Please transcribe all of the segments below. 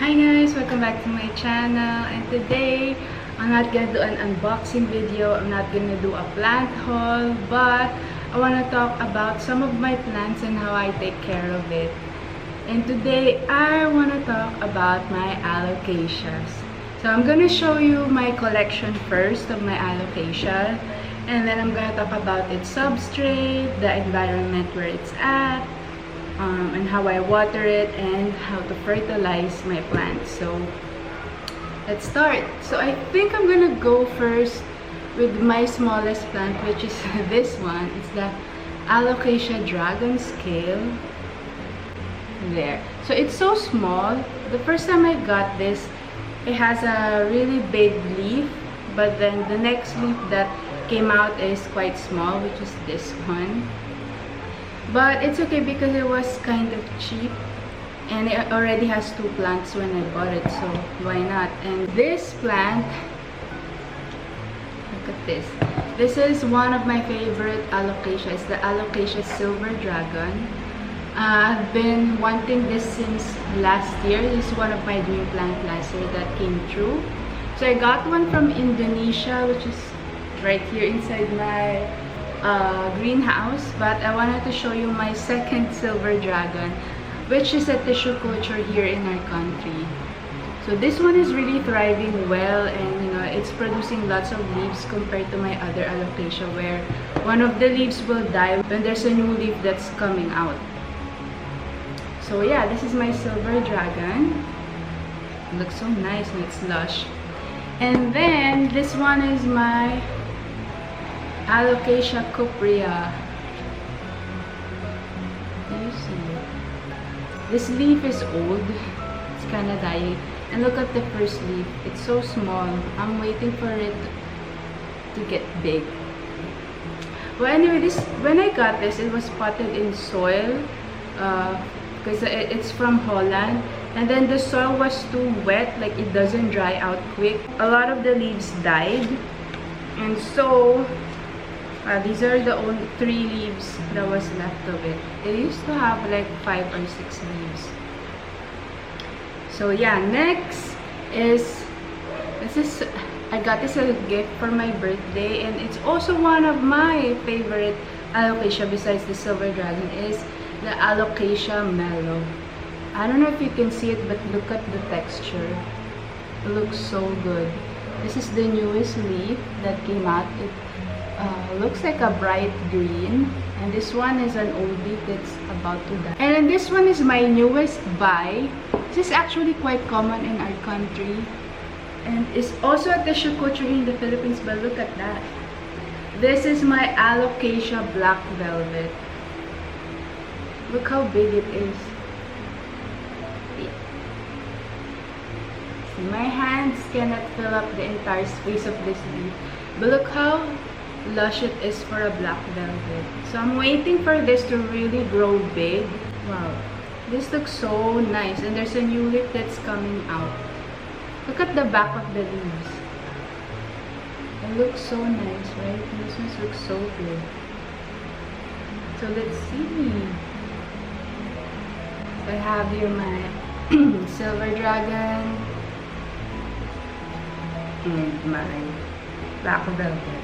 Hi guys! Welcome back to my channel, and today I'm not gonna do an unboxing video. I'm not gonna do a plant haul, but I want to talk about some of my plants and how I take care of it. And today I want to talk about my alocasias. So I'm gonna show you my collection first of my alocasia, and then I'm gonna talk about its substrate, the environment where it's at, and how I water it, and how to fertilize my plants. So let's start. So I think I'm gonna go first with my smallest plant, which is this one. It's the Alocasia dragon scale. There. So it's so small. The first time I got this, it has a really big leaf, but then the next leaf that came out is quite small, which is this one. But it's okay because it was kind of cheap, and it already has two plants when I bought it, so why not? And this plant, look at this. This is one of my favorite alocasia. It's the Alocasia silver dragon. I've been wanting this since last year. This is one of my dream plant last year that came true. So I got one from Indonesia, which is right here inside my greenhouse. But I wanted to show you my second silver dragon, which is a tissue culture here in our country. So this one is really thriving well, and it's producing lots of leaves compared to my other alocasia, where one of the leaves will die when there's a new leaf that's coming out. So yeah, this is my silver dragon. It looks so nice and it's lush. And then this one is my Alocasia cuprea. You see, this leaf is old. It's kind of dying. And look at the first leaf. It's so small. I'm waiting for it to get big. Well, anyway, when I got this, it was potted in soil. Because it's from Holland, and then the soil was too wet, like it doesn't dry out quick. A lot of the leaves died, and so these are the only 3 leaves that was left of it. It used to have like 5 or 6 leaves. So yeah, next is this. I got this as a gift for my birthday, and it's also one of my favorite alocasia besides the silver dragon, is the Alocasia Mellow. I don't know if you can see it, but look at the texture. It looks so good. This is the newest leaf that came out. It looks like a bright green, and this one is an old leaf that's about to die. And then this one is my newest buy. This is actually quite common in our country, and it's also a tissue culture in the Philippines, but look at that. This is my Alocasia black velvet. Look how big it is. See, my hands cannot fill up the entire space of this leaf, but look how lush it is for a black velvet. So I'm waiting for this to really grow big. Wow, this looks so nice, and there's a new leaf that's coming out. Look at the back of the leaves. It looks so nice, right? This one looks so good. So let's see. I have here my silver dragon and my black velvet.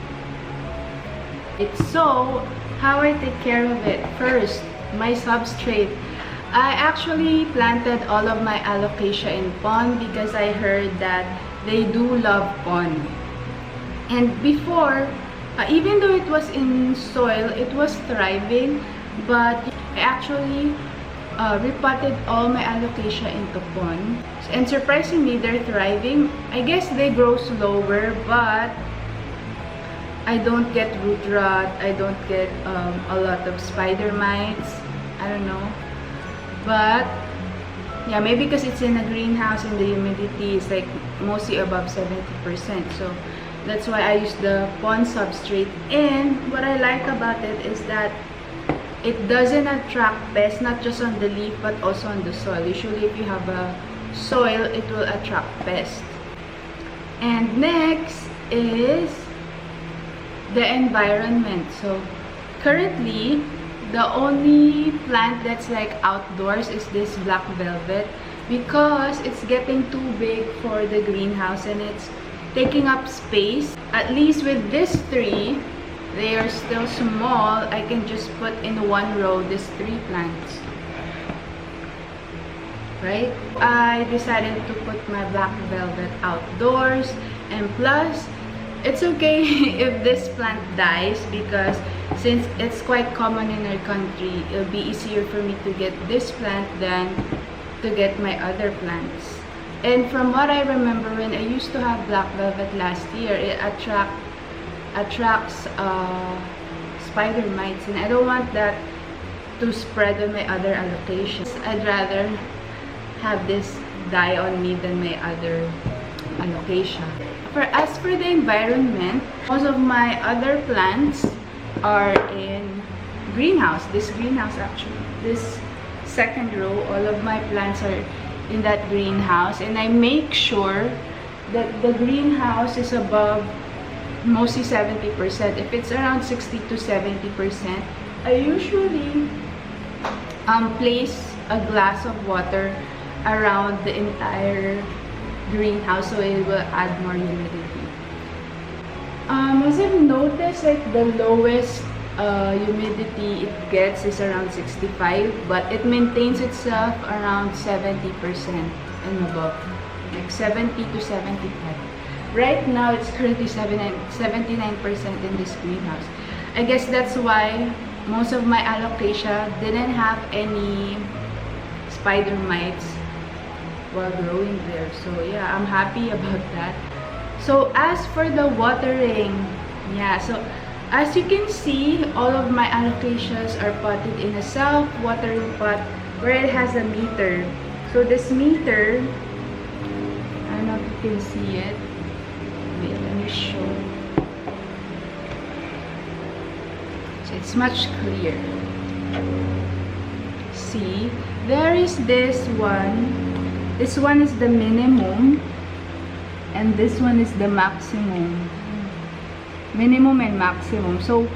It's so how I take care of it. First, my substrate. I actually planted all of my alocasia in pond because I heard that they do love pond. And before, even though it was in soil, it was thriving, but I actually repotted all my alocasia into pond. And surprisingly, they're thriving. I guess they grow slower, but I don't get root rot. I don't get a lot of spider mites. I don't know. But yeah, maybe because it's in a greenhouse and the humidity is like mostly above 70%. So that's why I use the pond substrate. And what I like about it is that it doesn't attract pests, not just on the leaf but also on the soil. Usually if you have a soil, it will attract pests. And next is the environment. So currently, the only plant that's like outdoors is this black velvet. because it's getting too big for the greenhouse and it's taking up space. At least with these three, they are still small. I can just put in one row these 3 plants. Right? I decided to put my black velvet outdoors, and plus it's okay if this plant dies, because since it's quite common in our country, it'll be easier for me to get this plant than to get my other plants. And from what I remember, when I used to have black velvet last year, it attracts spider mites, and I don't want that to spread on my other allocations. I'd rather have this die on me than my other alocasia. As for the environment, most of my other plants are in greenhouse. This greenhouse, actually, this second row, all of my plants are in that greenhouse, and I make sure that the greenhouse is above mostly 70%. If it's around 60 to 70%, I usually place a glass of water around the entire greenhouse, so it will add more humidity. As I've noticed, like the lowest humidity it gets is around 65, but it maintains itself around 70% and above, like 70 to 75. Right now, it's currently 79% in this greenhouse. I guess that's why most of my alocasia didn't have any spider mites while growing there. So yeah, I'm happy about that. So as for the watering, yeah, so as you can see, all of my alocasias are potted in a self-watering pot where it has a meter. So this meter, I don't know if you can see it. Wait, let me show. So it's much clearer. See, there is this one. This one is the minimum, and this one is the maximum. Minimum and maximum. So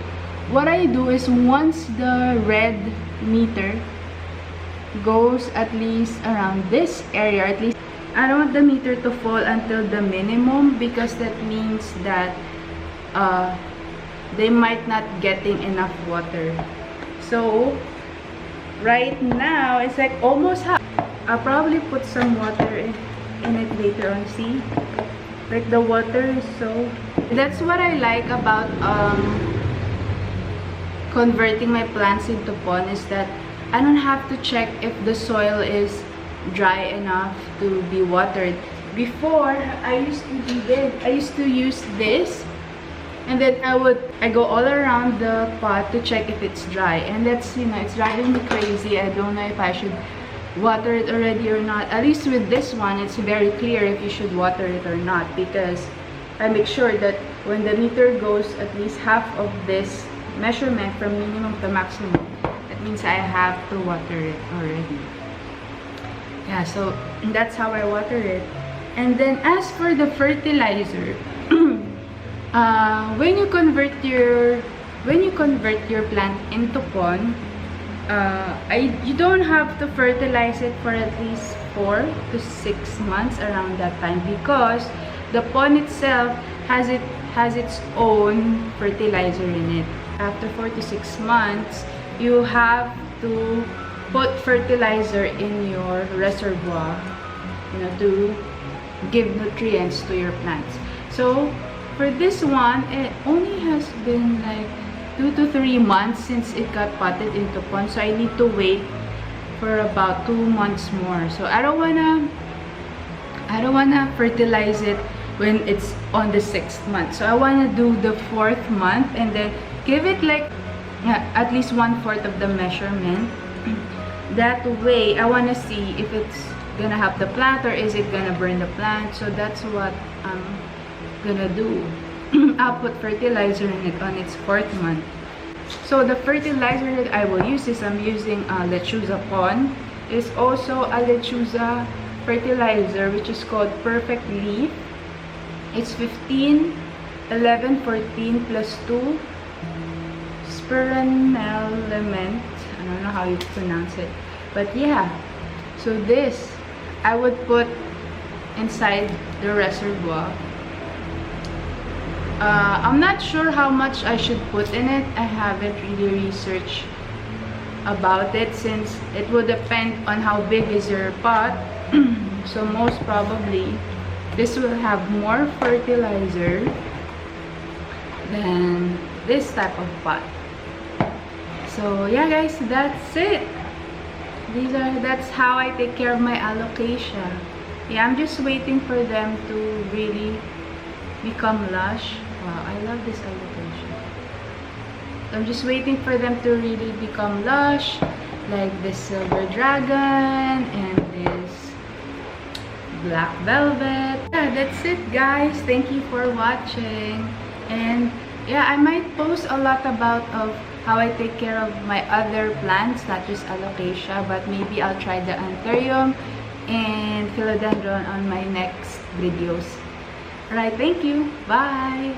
what I do is, once the red meter goes at least around this area, at least I don't want the meter to fall until the minimum, because that means that they might not getting enough water. So right now it's like almost half. I'll probably put some water in it later on. See, like the water is so. That's what I like about converting my plants into pond, is that I don't have to check if the soil is dry enough to be watered. Before, I used to do this. I used to use this, and then I go all around the pot to check if it's dry, and that's, you know, it's driving me crazy. I don't know if I should water it already or not. At least with this one, it's very clear if you should water it or not, because I make sure that when the meter goes at least half of this measurement from minimum to maximum, that means I have to water it already. Yeah, so that's how I water it. And then as for the fertilizer, when you convert your plant into pond, you don't have to fertilize it for at least 4 to 6 months around that time, because the pond itself has its own fertilizer in it. After 4 to 6 months, you have to put fertilizer in your reservoir, you know, to give nutrients to your plants. So for this one, it only has been like 2 to 3 months since it got potted into pond, so I need to wait for about 2 months more. So I don't wanna fertilize it when it's on the 6th month. So I wanna do the 4th month and then give it like at least 1/4 of the measurement. That way, I wanna see if it's gonna help the plant or is it gonna burn the plant. So that's what I'm gonna do. I'll put fertilizer in it on its 4th month. So the fertilizer that I will use is, I'm using Lechuza Pond. It's also a Lechuza fertilizer, which is called Perfect Leaf. It's 15, 11, 14 plus 2 spirenelement. I don't know how you pronounce it, but yeah. So this, I would put inside the reservoir. I'm not sure how much I should put in it. I haven't really researched about it since it would depend on how big is your pot. So most probably this will have more fertilizer than this type of pot. So yeah guys, that's it. That's how I take care of my alocasia. Yeah, I'm just waiting for them to really become lush. Wow, I love this alocasia. So I'm just waiting for them to really become lush, like this silver dragon and this black velvet. Yeah, that's it guys. Thank you for watching. And yeah, I might post a lot about how I take care of my other plants, not just alocasia, but maybe I'll try the anthurium and philodendron on my next videos. Alright, thank you. Bye!